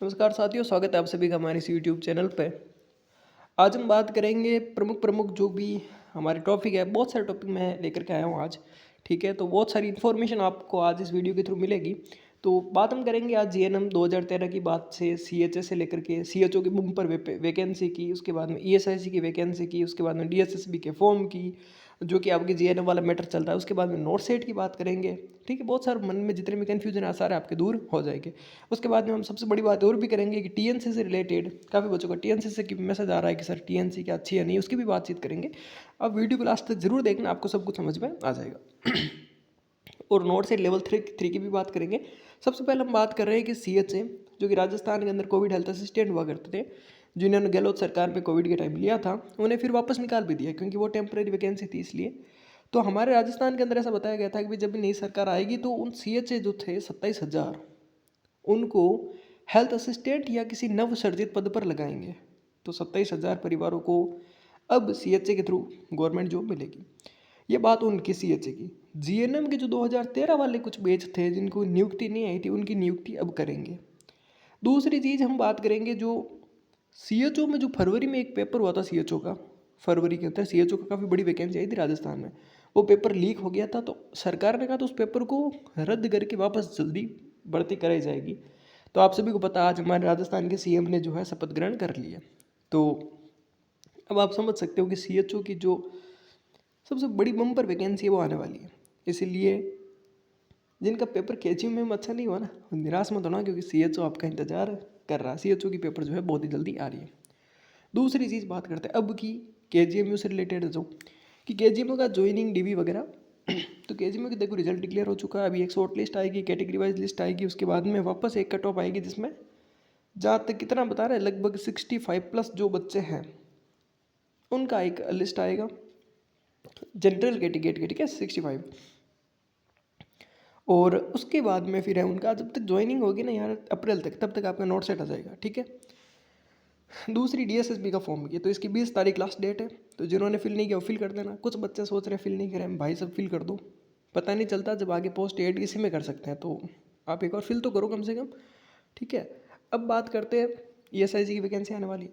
नमस्कार साथियों, स्वागत है आप सभी का हमारे इस यूट्यूब चैनल पे। आज हम बात करेंगे प्रमुख जो भी हमारे टॉपिक है। बहुत सारे टॉपिक मैं लेकर के आया हूँ आज। ठीक है, तो बहुत सारी इन्फॉर्मेशन आपको आज इस वीडियो के थ्रू मिलेगी। तो बात हम करेंगे आज जीएनएम 2013 की बात से सीएचए से लेकर के सीएचओ की बम्पर वैकेंसी की, उसके बाद में ईएसआईसी की वैकेंसी की, उसके बाद में डीएसएसबी के फॉर्म की, जो कि आपके जीएनएम वाला मैटर चल रहा है। उसके बाद में नोट सेट की बात करेंगे। ठीक है, बहुत सारे मन में जितने भी कन्फ्यूजन है सारे आपके दूर हो जाएंगे। उसके बाद में हम सबसे बड़ी बात और भी करेंगे कि टीएनसी से रिलेटेड काफ़ी बच्चों का टीएनसी से मैसेज आ रहा है कि सर टीएनसी क्या अच्छी है नहीं, उसकी भी बातचीत करेंगे। अब वीडियो को लास्ट तक जरूर देखना, आपको सब कुछ समझ में आ जाएगा। और नोट से लेवल थ्री की भी बात करेंगे। सबसे पहले हम बात कर रहे हैं कि सीएचए जो कि राजस्थान के अंदर कोविड हेल्थ असिस्टेंट हुआ करते थे, जिन्होंने गहलोत सरकार में कोविड के टाइम लिया था, उन्हें फिर वापस निकाल भी दिया क्योंकि वो टेम्परेरी वैकेंसी थी इसलिए। तो हमारे राजस्थान के अंदर ऐसा बताया गया था कि जब भी नई सरकार आएगी तो उन सीएचए जो थे 27,000 उनको हेल्थ असिस्टेंट या किसी नव सर्जित पद पर लगाएंगे। तो 27,000 परिवारों को अब सीएचए के थ्रू गवर्नमेंट जॉब मिलेगी। ये बात उनकी सीएचए की। जीएनएम के जो 2013 वाले कुछ बैच थे जिनको नियुक्ति नहीं आई थी, उनकी नियुक्ति अब करेंगे। दूसरी चीज़ हम बात करेंगे जो सीएचओ में जो फरवरी में एक पेपर हुआ था सीएचओ का, फरवरी के अंदर सीएचओ का काफ़ी बड़ी वैकेंसी आई थी राजस्थान में। वो पेपर लीक हो गया था तो सरकार ने कहा तो उस पेपर को रद्द करके वापस जल्दी भर्ती कराई जाएगी। तो आप सभी को पता आज हमारे राजस्थान के सीएम ने जो है शपथ ग्रहण कर लिया। तो अब आप समझ सकते हो कि सीएचओ की जो सबसे बड़ी बम्पर वैकेंसी है वो आने वाली है। इसीलिए जिनका पेपर केजीएम में अच्छा नहीं हुआ ना, निराश मत होना, क्योंकि सीएचओ आपका इंतजार कर रहा है। सीएचओ की पेपर जो है बहुत ही जल्दी आ रही है। दूसरी चीज़ बात करते हैं अब की केजीएमयू से रिलेटेड जो कि केजीएमयू का ज्वाइनिंग डीवी वगैरह। तो केजीएमयू की देखो रिजल्ट डिक्लेयर हो चुका है। अभी एक शॉर्ट लिस्ट आएगी, कैटेगरी वाइज लिस्ट आएगी, उसके बाद में वापस एक कट ऑफ आएगी जिसमें जहाँ तक कितना बता रहे हैं लगभग 65+ जो बच्चे हैं उनका एक लिस्ट आएगा जनरल कैटेगरी के। ठीक है, 65। और उसके बाद में फिर है उनका जब तक ज्वाइनिंग होगी ना यार अप्रैल तक, तब तक आपका नोट सेट आ जाएगा। ठीक है, दूसरी डीएसएसबी का फॉर्म की तो इसकी 20 तारीख लास्ट डेट है। तो जिन्होंने फिल नहीं किया वो फिल कर देना। कुछ बच्चे सोच रहे हैं फिल नहीं करें, भाई सब फिल कर दो, पता नहीं चलता जब आगे पोस्ट एड इसी में कर सकते हैं। तो आप एक और फिल तो करो कम से कम। ठीक है, अब बात करते हैं ईएसआईसी की वैकेंसी आने वाली।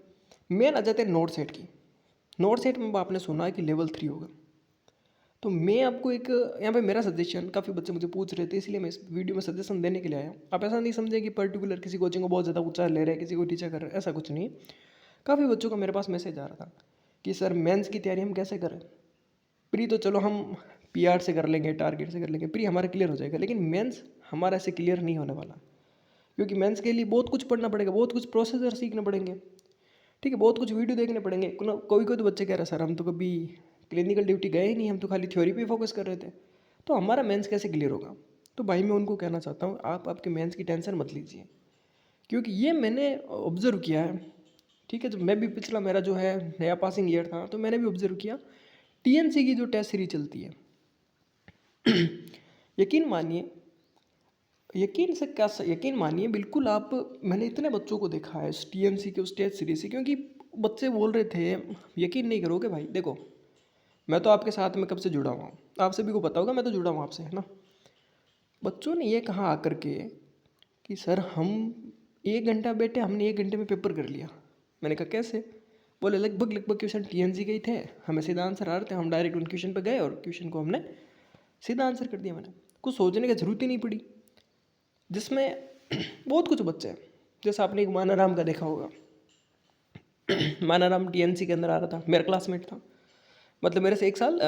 मेन आ जाते हैं नोट सेट की। नोट सेट में आपने सुना है कि लेवल 3 होगा। तो मैं आपको एक यहाँ पे मेरा सजेशन, काफ़ी बच्चे मुझे पूछ रहे थे इसलिए मैं इस वीडियो में सजेशन देने के लिए आया हूँ। आप ऐसा नहीं समझें कि पर्टिकुलर किसी कोचिंग को बहुत ज़्यादा ऊंचा ले रहे हैं, किसी को टीचर कर रहे हैं, ऐसा कुछ नहीं है। काफ़ी बच्चों का मेरे पास मैसेज आ रहा था कि सर मेंस की तैयारी हम कैसे करें। प्री तो चलो हम पीआर से कर लेंगे, टारगेट से कर लेंगे, प्री हमारा क्लियर हो जाएगा, लेकिन मेंस हमारा ऐसे क्लियर नहीं होने वाला। क्योंकि मेंस के लिए बहुत कुछ पढ़ना पड़ेगा, बहुत कुछ प्रोसीजर सीखने पड़ेंगे। ठीक है, बहुत कुछ वीडियो देखने पड़ेंगे। कोई कोई तो बच्चे कह रहे सर हम तो कभी क्लिनिकल ड्यूटी गए ही नहीं, हम तो खाली थ्योरी पे फोकस कर रहे थे, तो हमारा मेंस कैसे क्लियर होगा। तो भाई मैं उनको कहना चाहता हूँ आप आपके मेंस की टेंशन मत लीजिए, क्योंकि ये मैंने ऑब्जर्व किया है। ठीक है, जब मैं भी पिछला मेरा जो है नया पासिंग ईयर था तो मैंने भी ऑब्जर्व किया टीएनसी की जो टेस्ट सीरीज चलती है। यकीन मानिए, यकीन से क्या यकीन मानिए बिल्कुल आप, मैंने इतने बच्चों को देखा है इस टीएनसी के उस टेस्ट सीरीज से, क्योंकि बच्चे बोल रहे थे, यकीन नहीं करोगे भाई। देखो मैं तो आपके साथ में कब से जुड़ा हुआ हूँ, आप सभी को पता होगा, मैं तो जुड़ा हूँ आपसे, है ना। बच्चों ने ये कहा आकर के कि सर हम 1 घंटा बैठे, हमने 1 घंटे में पेपर कर लिया। मैंने कहा कैसे। बोले लगभग लगभग क्वेश्चन टीएनसी के ही थे, हमें सीधा आंसर आ रहे थे, हम डायरेक्ट उन क्वेश्चन पे गए और क्वेश्चन को हमने सीधा आंसर कर दिया। मैंने कुछ सोचने की जरूरत ही नहीं पड़ी, जिसमें बहुत कुछ बच्चे हैं। जैसे आपने एक मानाराम का देखा होगा, मानाराम टीएनसी के अंदर आ रहा था, मेरा क्लासमेट था, मतलब मेरे से 1 साल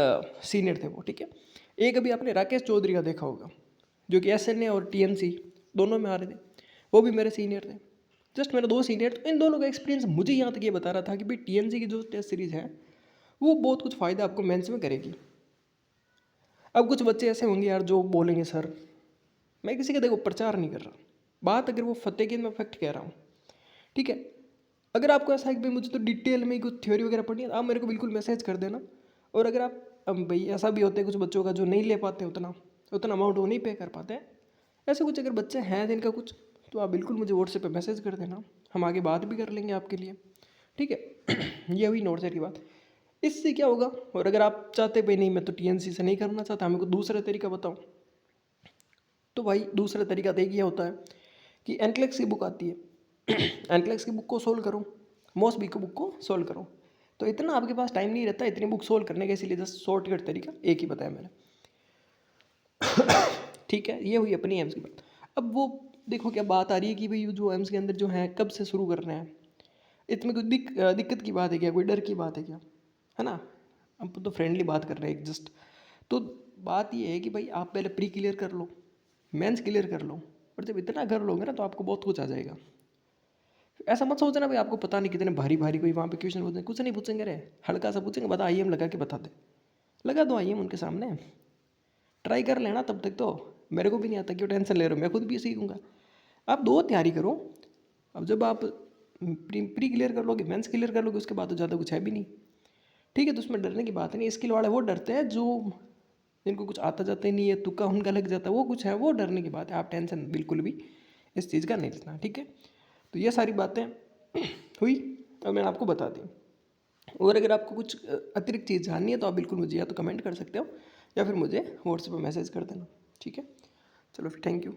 सीनियर थे वो। ठीक है, एक अभी आपने राकेश चौधरी का देखा होगा जो कि एसएनए और टीएनसी दोनों में आ रहे थे, वो भी मेरे सीनियर थे। जस्ट मेरे 2 सीनियर, तो इन दोनों का एक्सपीरियंस मुझे यहाँ तक ये बता रहा था कि भाई टीएनसी की जो टेस्ट सीरीज़ है वो बहुत कुछ फ़ायदा आपको मेंस में करेगी। अब कुछ बच्चे ऐसे होंगे यार जो बोलेंगे सर, मैं किसी का देखो प्रचार नहीं कर रहा, बात अगर वो फतेह के मैं फैक्ट कह रहा हूँ। ठीक है, अगर आपको ऐसा है कि भाई मुझे तो डिटेल में कुछ थ्योरी वगैरह पढ़नी है, आप मेरे को बिल्कुल मैसेज कर देना। और अगर आप, अब भाई ऐसा भी होता है कुछ बच्चों का जो नहीं ले पाते उतना उतना अमाउंट वो नहीं पे कर पाते हैं, ऐसे कुछ अगर बच्चे हैं जिनका कुछ, तो आप बिल्कुल मुझे व्हाट्सएप पे मैसेज कर देना, हम आगे बात भी कर लेंगे आपके लिए। ठीक है। ये हुई नोट सेट की बात। इससे क्या होगा, और अगर आप चाहते भाई नहीं मैं तो टीएनसी से नहीं करना चाहता, हमें को दूसरा तरीका बताओ, तो भाई दूसरा तरीका तो एक ये होता है कि एनक्लेक्स की बुक आती है, एनक्लेक्स की बुक को सोल्व करो, मॉसबी की बुक को सोल्व करो। तो इतना आपके पास टाइम नहीं रहता इतनी बुक सोल्व करने का, इसीलिए जस्ट शॉर्टकट तरीका एक ही बताया मैंने। ठीक है, ये हुई अपनी एम्स की बात। अब वो देखो क्या बात आ रही है कि भाई जो एम्स के अंदर जो है कब से शुरू करना है, इसमें कोई दिक्कत की बात है क्या, कोई डर की बात है क्या, है ना। हम तो फ्रेंडली बात कर रहे हैं जस्ट। तो बात ये है कि भाई आप पहले प्री क्लियर कर लो, मेंस क्लियर कर लो, और जब इतना कर लोगे ना तो आपको बहुत कुछ आ जाएगा। ऐसा मत सोचना भाई आपको पता नहीं कितने भारी भारी कोई वहाँ पे क्वेश्चन पूछेंगे, कुछ नहीं पूछेंगे रे, हल्का सा पूछेंगे, बता आईएम लगा के बता दे, लगा दो आईएम उनके सामने, ट्राई कर लेना। तब तक तो मेरे को भी नहीं आता, क्यों टेंशन ले रहे हो, मैं खुद भी सीखूंगा। आप दो तैयारी करो। अब जब आप प्री क्लियर कर लोगे, मेंस क्लियर कर लोगे, उसके बाद तो ज़्यादा कुछ है भी नहीं। ठीक है, तो उसमें डरने की बात नहीं। स्किल वाले वो डरते हैं जो जिनको कुछ आता जाता ही नहीं है, तुक्का उनका लग जाता है, वो कुछ है, वो डरने की बात है। आप टेंशन बिल्कुल भी इस चीज़ का नहीं लेना, ठीक है। तो ये सारी बातें हुई और मैंने आपको बता दी। और अगर आपको कुछ अतिरिक्त चीज़ जाननी है तो आप बिल्कुल मुझे या तो कमेंट कर सकते हो या फिर मुझे व्हाट्सएप पर मैसेज कर देना, ठीक है। चलो फिर, थैंक यू।